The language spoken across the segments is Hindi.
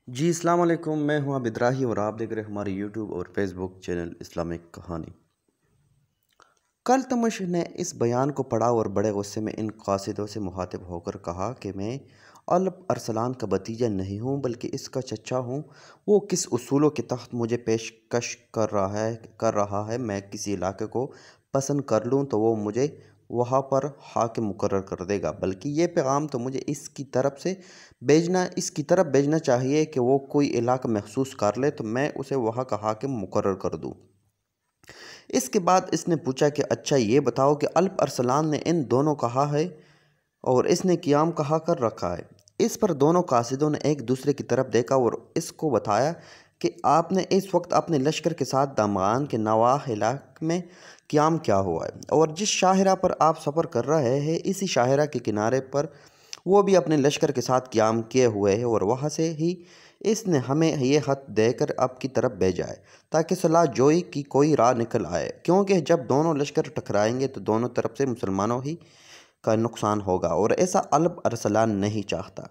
जी अस्सलाम वालेकुम। मैं हूं आबिद राही और आप देख रहे हैं हमारे यूट्यूब और फेसबुक चैनल इस्लामिक कहानी। कल तमश ने इस बयान को पढ़ा और बड़े गुस्से में इन कासिदों से मुखातिब होकर कहा कि मैं अलब अरसलान का भतीजा नहीं हूँ बल्कि इसका चचा हूँ। वो किस उसूलों के तहत मुझे पेशकश कर रहा है। मैं किसी इलाके को पसंद कर लूँ तो वो मुझे वहाँ पर हाकिम मुकर्रर कर देगा, बल्कि ये पैगाम तो मुझे इसकी तरफ भेजना चाहिए कि वो कोई इलाका महसूस कर ले तो मैं उसे वहाँ का हाकिम मुकर्रर कर दूँ। इसके बाद इसने पूछा कि अच्छा ये बताओ कि अल्प अरसलान ने इन दोनों कहा है और इसने क़याम कहाँ कर रखा है। इस पर दोनों कासिदों ने एक दूसरे की तरफ देखा और इसको बताया कि आपने इस वक्त अपने लश्कर के साथ दमगान के नवाह इलाके में क़याम किया हुआ है और जिस शाहरा पर आप सफ़र कर रहे हैं इसी शाहरा के किनारे पर वो भी अपने लश्कर के साथ क़याम किए हुए है और वहाँ से ही इसने हमें ये ख़त देकर आपकी तरफ भेजा है ताकि सलाह जोई की कोई राह निकल आए, क्योंकि जब दोनों लश्कर टकराएंगे तो दोनों तरफ से मुसलमानों ही का नुकसान होगा और ऐसा अल्प अरसलान नहीं चाहता।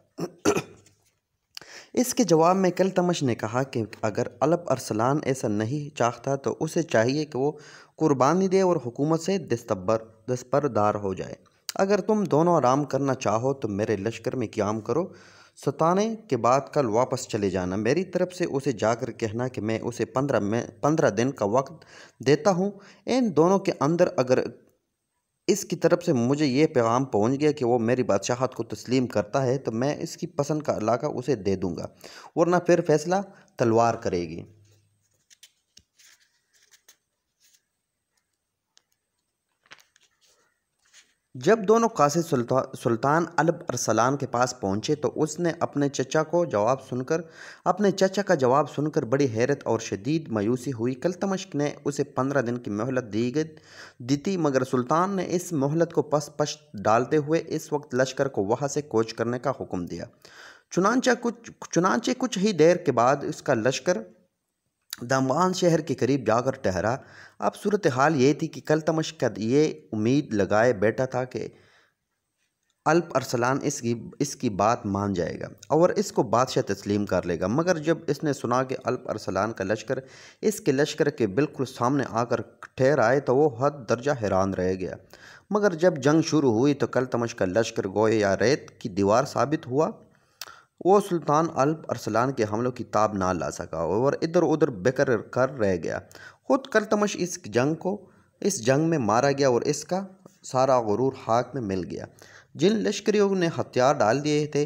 इसके जवाब में कलतमश ने कहा कि अगर अल्प अरसलान ऐसा नहीं चाहता तो उसे चाहिए कि वो कुर्बानी दे और हुकूमत से दस्तबरदार हो जाए। अगर तुम दोनों आराम करना चाहो तो मेरे लश्कर में क़याम करो, सताने के बाद कल वापस चले जाना। मेरी तरफ से उसे जाकर कहना कि मैं उसे 15 दिन का वक्त देता हूँ। इन दोनों के अंदर अगर इसकी तरफ से मुझे ये पैगाम पहुंच गया कि वो मेरी बादशाहत को तस्लीम करता है तो मैं इसकी पसंद का इलाका उसे दे दूंगा, वरना फिर फैसला तलवार करेगी। जब दोनों कासिद सुल्तान अल्प अरसलान के पास पहुंचे तो उसने अपने चचा का जवाब सुनकर बड़ी हैरत और शदीद मायूसी हुई। कलतमश ने उसे 15 दिन की मोहलत दी थी, मगर सुल्तान ने इस मोहलत को पस डालते हुए इस वक्त लश्कर को वहाँ से कूच करने का हुक्म दिया। चुनांचे कुछ ही देर के बाद उसका लश्कर दामान शहर के करीब जाकर ठहरा। अब सूरत हाल ये थी कि कलतमश का ये उम्मीद लगाए बैठा था कि अल्प अरसलान इसकी बात मान जाएगा और इसको बादशाह तस्लीम कर लेगा, मगर जब इसने सुना कि अल्प अरसलान का लश्कर इसके लश्कर के बिल्कुल सामने आकर ठहर आए तो वो हद दर्जा हैरान रह गया। मगर जब जंग शुरू हुई तो कलतमश का लश्कर गोए या रेत की दीवार साबित हुआ। वो सुल्तान अल्प अरसलान के हमलों की ताब ना ला सका और इधर उधर बेकर कर रह गया। खुद कलतमश इस जंग में मारा गया और इसका सारा गुरूर हाथ में मिल गया। जिन लश्करियों ने हथियार डाल दिए थे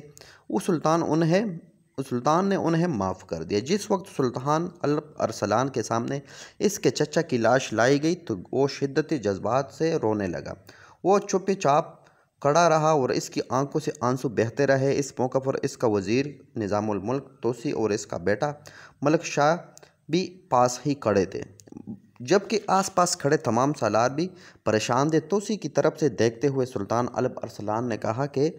वो सुल्तान ने उन्हें माफ़ कर दिया। जिस वक्त सुल्तान अल्प अरसलान के सामने इसके चचा की लाश लाई गई तो वो शिद्दत जज्बात से रोने लगा। वो चुपचाप खड़ा रहा और इसकी आंखों से आंसू बहते रहे। इस मौके पर इसका वज़ीर निज़ामुल मुल्क तोसी और इसका बेटा मलिक शाह भी पास ही खड़े थे, जबकि आसपास खड़े तमाम सालार भी परेशान थे। तोसी की तरफ से देखते हुए सुल्तान अल्प अरसलान ने कहा कि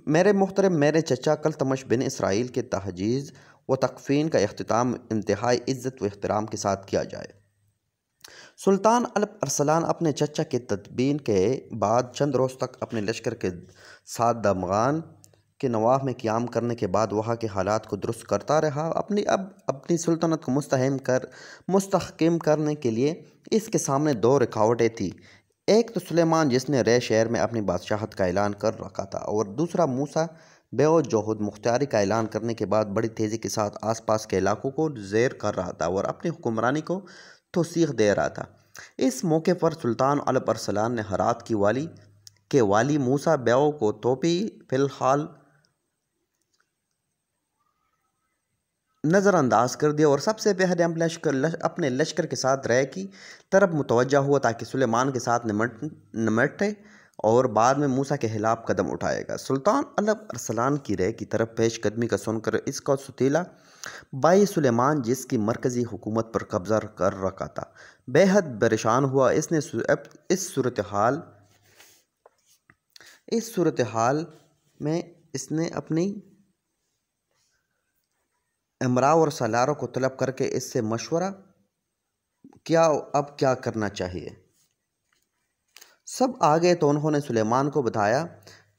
मेरे चचा कलतमश बिन इसराइल के तहजीज़ व तकफ़ीन का अख्तिताम इंतहाई इज़्ज़त व एहतराम के साथ किया जाए। सुल्तान अल्प अरसलान अपने चचा के तदबीन के बाद चंद रोज़ तक अपने लश्कर के साथ दमगान के नवाह में क़याम करने के बाद वहाँ के हालात को दुरुस्त करता रहा। अपनी सुल्तनत को मुस्तहकम करने के लिए इसके सामने दो रुकावटें थीं। एक तो सुलेमान जिसने रे शहर में अपनी बादशाहत का ऐलान कर रखा था और दूसरा मूसा बेओ जो खुद मुख्तारी का ऐलान करने के बाद बड़ी तेज़ी के साथ आसपास के इलाकों को ज़ेर कर रहा था और अपनी हुक्मरानी को तौसीक़ दे रहा था। इस मौके पर सुल्तान अल्प अरसलान ने हरात के वाली मूसा बेओ को तोपी फ़िलहाल नज़रअंदाज कर दिया और सबसे पहले अपने लश्कर के साथ रह की तरफ मुतवज्जा हुआ ताकि सुलेमान के साथ निमटे और बाद में मूसा के खिलाफ कदम उठाएगा। सुल्तान अल्प अरसलान की रह की तरफ पेशकदमी का सुनकर इसका सुतीला भाई सुलेमान जिसकी मरकज़ी हुकूमत पर कब्ज़ा कर रखा था बेहद परेशान हुआ। इस सूरत हाल में इसने अपनी इमरा और सलारों को तलब करके इससे मशवरा किया अब क्या करना चाहिए। सब आ गए तो उन्होंने सुलेमान को बताया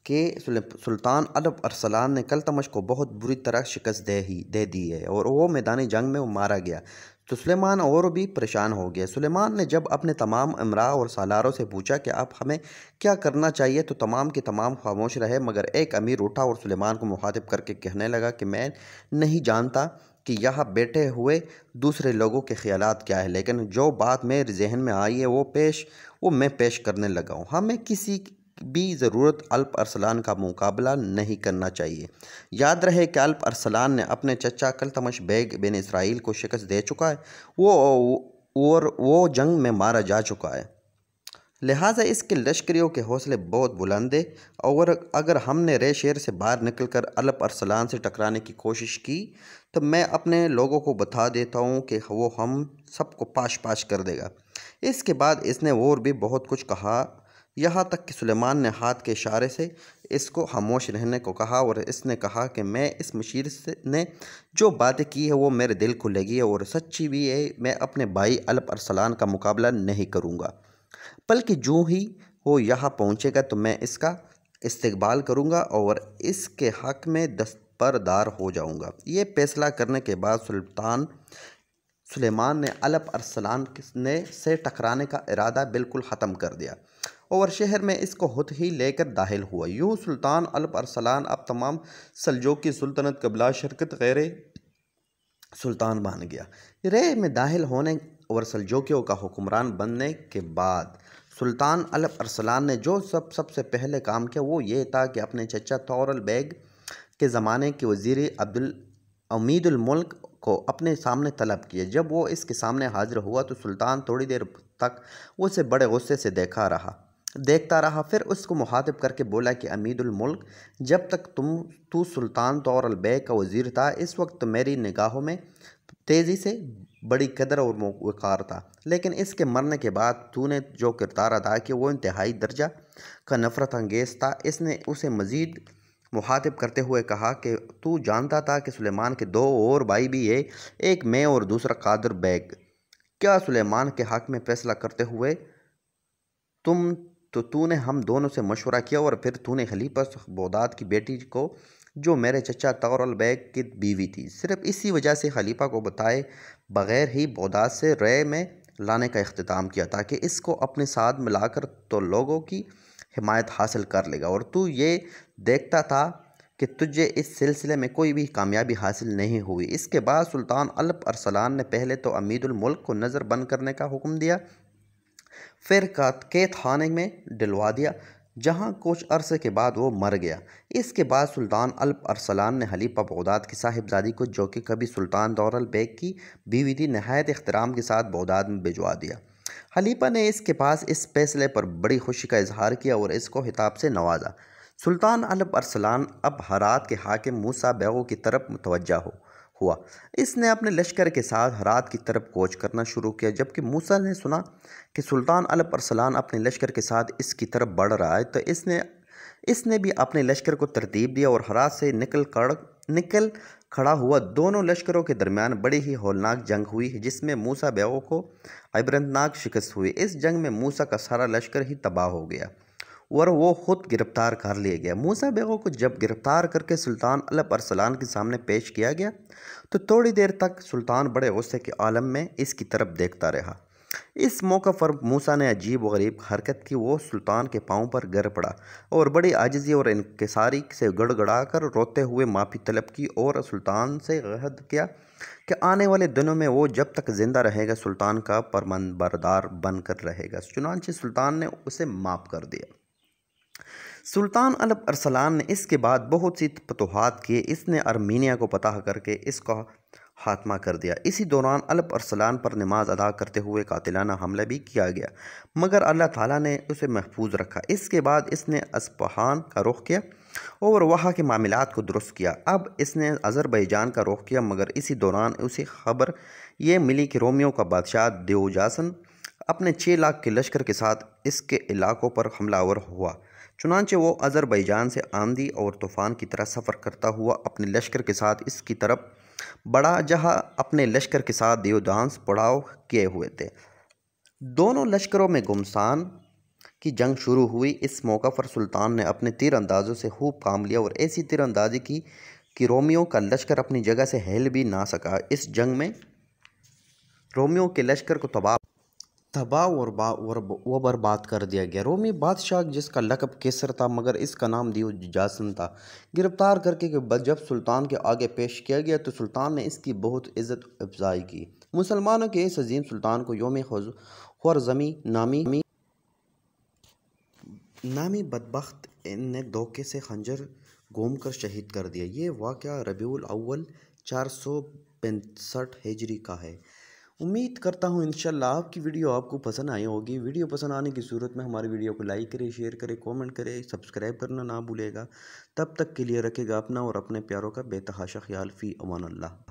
कि सुल्तान अलब अरसलान ने कल्तमश को बहुत बुरी तरह शिकस्त दे दी है और वो मैदानी जंग में वो मारा गया। तो सुलेमान और भी परेशान हो गया। सुलेमान ने जब अपने तमाम इमरा और सालारों से पूछा कि आप हमें क्या करना चाहिए, तो तमाम के तमाम खामोश रहे, मगर एक अमीर उठा और सुलेमान को मुखातिब करके कहने लगा कि मैं नहीं जानता कि यहाँ बैठे हुए दूसरे लोगों के ख्यालात क्या है, लेकिन जो बात मेरे जहन में आई है वो मैं पेश करने लगा हूँ। हमें किसी भी ज़रूरत अल्प अरसलान का मुकाबला नहीं करना चाहिए। याद रहे कि अल्प अरसलान ने अपने चचा कल्तमश बेग बिन इसराइल को शिकस्त दे चुका है, वो जंग में मारा जा चुका है। लिहाजा इसके लश्करियों के हौसले बहुत बुलंद है, और अगर हमने रे शेर से बाहर निकलकर अल्प अरसलान से टकराने की कोशिश की तो मैं अपने लोगों को बता देता हूँ कि वो हम सबको पाश पाश कर देगा। इसके बाद इसने और भी बहुत कुछ कहा, यहाँ तक कि सुलेमान ने हाथ के इशारे से इसको खामोश रहने को कहा, और इसने कहा कि मैं इस मशीर ने जो बातें की है वो मेरे दिल को लगी है और सच्ची भी है। मैं अपने भाई अल्प अरसलान का मुकाबला नहीं करूँगा, बल्कि जो ही वो यहाँ पहुँचेगा तो मैं इसका इस्तकबाल करूँगा और इसके हक़ में दस्तबरदार हो जाऊँगा। ये फैसला करने के बाद सुलेमान ने अल्प अरसलान से टकराने का इरादा बिल्कुल ख़त्म कर दिया और शहर में इसको खुद ही लेकर दाखिल हुआ। यूँ सुल्तान अल्प अरसलान अब तमाम सल्जोकी सुल्तनत का बिला शरकत गैर सुल्तान बन गया। रे में दाखिल होने और सल्जोकियों का हुक्मरान बनने के बाद सुल्तान अल्प अरसलान ने जो सबसे पहले काम किया वो ये था कि अपने चचा तौरल बेग के ज़माने के वज़ीर अब्दुल उमीदुल मुल्क को अपने सामने तलब किया। जब वो इसके सामने हाजिर हुआ तो सुल्तान थोड़ी देर तक उसे बड़े गुस्से से देखता रहा। फिर उसको मुखातिब करके बोला कि अमीदुल मुल्क, जब तक तू सुल्तान तौरल बेग का वज़ीर था, इस वक्त मेरी निगाहों में तेज़ी से बड़ी कदर और वक़ार था, लेकिन इसके मरने के बाद तूने जो किरदार अदा किया वो इंतहाई दर्जा का नफ़रत अंगेज़ था। इसने उसे मज़ीद मुखातिब करते हुए कहा कि तू जानता था कि सुलेमान के दो और भाई भी है, एक मैं और दूसरा कादर बेग। क्या सुलेमान के हक़ में फ़ैसला करते हुए तूने हम दोनों से मशवरा किया और फिर तूने खलीफा बगदाद की बेटी को, जो मेरे चचा तौरल बेग की बीवी थी, सिर्फ इसी वजह से खलीफा को बताए बग़ैर ही बगदाद से रे में लाने का इख्तिताम किया ताकि इसको अपने साथ मिलाकर तो लोगों की हिमायत हासिल कर लेगा, और तू ये देखता था कि तुझे इस सिलसिले में कोई भी कामयाबी हासिल नहीं हुई। इसके बाद सुल्तान अल्प अरसलान ने पहले तो अमीदुल मुल्क को नज़र बंद करने का हुक्म दिया, फिर कैद खाने में डलवा दिया, जहां कुछ अरसे के बाद वो मर गया। इसके बाद सुल्तान अल्प अरसलान ने खलीफा बगदाद की साहिबजादी को, जो कि कभी सुल्तान तौरल बेग की बीवी थी, नहायत इख्तिराम के साथ बगदाद में भिजवा दिया। खलीफा ने इसके पास इस फैसले पर बड़ी खुशी का इजहार किया और इसको खिताब से नवाजा। सुल्तान अल्प अरसलान अब हरात के हाकिम मूसा बेगो की तरफ मुतवज्जा हुआ। इसने अपने लश्कर के साथ हरात की तरफ कूच करना शुरू किया। जबकि मूसा ने सुना कि सुल्तान अल्प अरसलान अपने लश्कर के साथ इसकी तरफ बढ़ रहा है, तो इसने भी अपने लश्कर को तरतीब दिया और हरात से निकल खड़ा हुआ। दोनों लश्करों के दरमियान बड़ी ही हौलनाक जंग हुई, जिसमें मूसा बेगो को इबरतनाक शिकस्त हुई। इस जंग में मूसा का सारा लश्कर ही तबाह हो गया और वो खुद गिरफ्तार कर लिया गया। मूसा बेगो को जब गिरफ्तार करके सुल्तान अल्प अरसलान के सामने पेश किया गया तो थोड़ी देर तक सुल्तान बड़े गुस्से के आलम में इसकी तरफ देखता रहा। इस मौका पर मूसा ने अजीब व गरीब हरकत की। वो सुल्तान के पाँव पर गिर पड़ा और बड़ी आजिज़ी और इनकिसारी से गड़गड़ा कर रोते हुए माफ़ी तलब की और सुल्तान से अहद किया कि आने वाले दिनों में वो जब तक ज़िंदा रहेगा सुल्तान का फरमानबरदार बनकर रहेगा। चुनांचे सुल्तान ने उसे माफ़ कर दिया। सुल्तान अल्प अरसलान ने इसके बाद बहुत सी फतूहात किए। इसने अर्मीनिया को फतह करके इसका खात्मा कर दिया। इसी दौरान अल्प अरसलान पर नमाज अदा करते हुए कातिलाना हमला भी किया गया, मगर अल्लाह ताला ने उसे महफूज रखा। इसके बाद इसने अस्फहान का रुख किया और वहाँ के मामलात को दुरुस्त किया। अब इसने अज़रबैजान का रुख किया, मगर इसी दौरान उसे खबर ये मिली कि रोमियो का बादशाह दियोजासन अपने 6 लाख के लश्कर के साथ इसके इलाकों पर हमलावर हुआ। चुनांचे वो अज़रबैजान से आंधी और तूफ़ान की तरह सफ़र करता हुआ अपने लश्कर के साथ इसकी तरफ बढ़ा, जहां अपने लश्कर के साथ दियोदांस पड़ाव किए हुए थे। दोनों लश्करों में घुमसान की जंग शुरू हुई। इस मौका पर सुल्तान ने अपने तीर अंदाजों से खूब काम लिया और ऐसी तीर अंदाजी की कि रोमियों का लश्कर अपनी जगह से हिल भी ना सका। इस जंग में रोमियों के लश्कर को तबाह और बर्बाद कर दिया गया। रोमी बादशाह जिसका लक़ब केसर था मगर इसका नाम दियोजासन था, गिरफ्तार करके के बाद जब सुल्तान के आगे पेश किया गया तो सुल्तान ने इसकी बहुत इज़्ज़त अफजाई की। मुसलमानों के इस अजीम सुल्तान को योम ख़ुरज़मी नामी बदबख्त ने धोखे से खंजर घूम कर शहीद कर दिया। ये वाक़या रबीउल अव्वल 465 हिजरी का है। उम्मीद करता हूँ इंशाल्लाह आपकी वीडियो आपको पसंद आई होगी। वीडियो पसंद आने की सूरत में हमारी वीडियो को लाइक करें, शेयर करें, कमेंट करें, सब्सक्राइब करना ना भूलेगा। तब तक के लिए रखेगा अपना और अपने प्यारों का बेतहाशा ख्याल। फ़ी अमान अल्लाह।